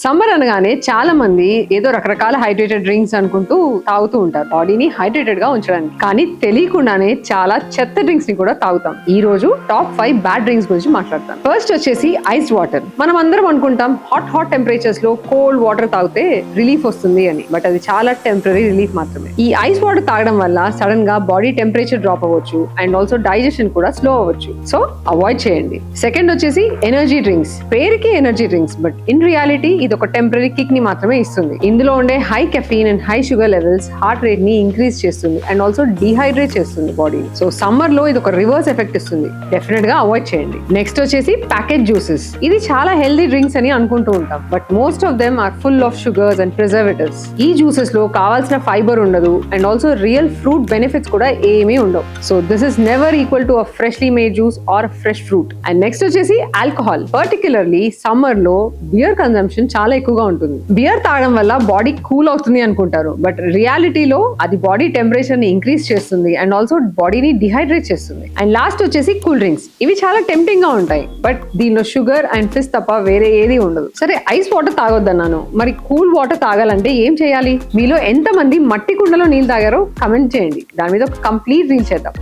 Summer అనగానే చాలా మంది ఏదో రకరకాల హైడ్రేటెడ్ డ్రింక్స్ అనుకుంటూ తాగుతూ ఉంటారు బాడీని హైడ్రేటెడ్ గా ఉంచడానికి. కానీ తెలియకుండానే చాలా చెత్త డ్రింక్స్ ని కూడా తాగుతాం. ఈ రోజు టాప్ 5 బ్యాడ్ డ్రింక్స్ గురించి మాట్లాడతాం. ఫస్ట్ వచ్చేసి ఐస్ వాటర్. మనం అందరం అనుకుంటాం హాట్ టెంపరేచర్స్ లో కోల్డ్ వాటర్ తాగితే రిలీఫ్ వస్తుంది అని. బట్ అది చాలా టెంపరీ రిలీఫ్ మాత్రమే. ఈ ఐస్ వాటర్ తాగడం వల్ల సడన్ గా బాడీ టెంపరేచర్ డ్రాప్ అవ్వచ్చు అండ్ ఆల్సో డైజెషన్ కూడా స్లో అవ్వచ్చు. సో అవాయిడ్ చేయండి. సెకండ్ వచ్చేసి ఎనర్జీ డ్రింక్స్. పేరుకి energy drinks, but in reality ఇది ఒక టెంపరీ కిక్ ని మాత్రమే ఇస్తుంది. ఇందులో ఉండే high caffeine and high sugar levels heart rate ని ఇంక్రీజ్ చేస్తుంది అండ్ ఆల్సో డిహైడ్రేట్ చేస్తుంది బాడీ. సో సమ్మర్ లో ఇది ఒక రివర్స్ ఎఫెక్ట్ ఇస్తుంది. డెఫినెట్ గా అవాయిడ్ చేయండి. నెక్స్ట్ వచ్చేసి ప్యాకెట్ జ్యూసెస్. ఇది చాలా హెల్దీ డ్రింక్స్ అని అనుకుంటూ ఉంటాం, but most of them are full of sugars and preservatives. ఈ జ్యూసెస్ లో కావాల్సిన ఫైబర్ ఉండదు and also real fruit benefits కూడా ఏమీ ఉండవు. So this is never equal to a freshly made juice or fresh fruit. And next వచ్చేసి alcohol. Particularly summer లో beer consumption చాలా ఎక్కువగా ఉంటుంది. బియర్ తాగడం వల్ల బాడీ కూల్ అవుతుంది అనుకుంటారు, బట్ రియాలిటీలో అది బాడీ టెంపరేచర్ ని ఇంక్రీజ్ చేస్తుంది అండ్ ఆల్సో బాడీని డిహైడ్రేట్ చేస్తుంది. అండ్ లాస్ట్ వచ్చేసి కూల్ డ్రింక్స్. ఇవి చాలా టెంప్టింగ్ గా ఉంటాయి, బట్ దీనిలో షుగర్ అండ్ ఫిస్ తప్ప వేరే ఏది ఉండదు. సరే, ఐస్ వాటర్ తాగొద్దన్నాను, మరి కూల్ వాటర్ తాగాలంటే ఏం చేయాలి? మీలో ఎంత మంది మట్టి కుండలో నీళ్ళు తాగారో కమెంట్ చేయండి. దాని మీద ఒక కంప్లీట్ రీల్ చేద్దాం.